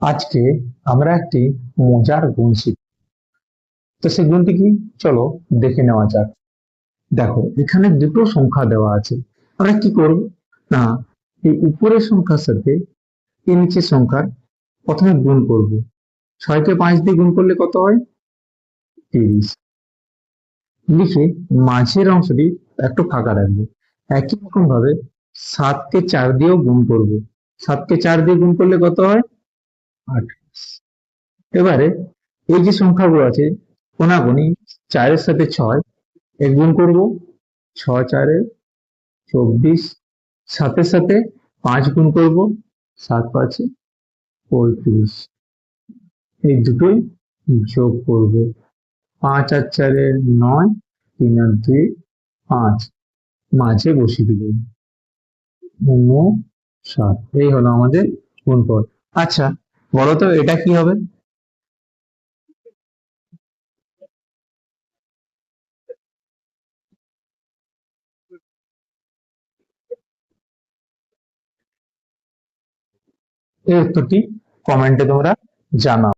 আজকে আমরা একটি মজার গুণ শিখব। তো সেই গুণটি কি? চলো দেখে নেওয়া যাক। দেখো, এখানে দুটো সংখ্যা দেওয়া আছে। আমরা কি করব না, এই উপরের সংখ্যার সাথে এই নিচের সংখ্যার প্রথমে গুণ করব। 6কে 5 দিয়ে গুণ করলে কত হয়? 30। লিখে মাঝের অংশটি একটু ফাঁকা রাখবো। একই রকম ভাবে 7কে 4 দিয়েও গুণ করব। 7কে 4 দিয়ে গুণ করলে কত হয়? 28। এবারে এই যে সংখ্যাগুলো আছে কোনাগুনি, 4-এর সাথে 6 এর গুণ করব। 6 × 4 = 24। 7-এর সাথে 5 গুণ করব। 7-5 = 35। এই দুটোই যোগ করব। 5 আর 4 = 9, 3 আর 2 = 5। মাঝে বসিয়ে দেব 59। এই হলো আমাদের গুণফল। আচ্ছা, বলো তো এটা কি হবে? এর উত্তরটি কমেন্টে তোমরা জানাও।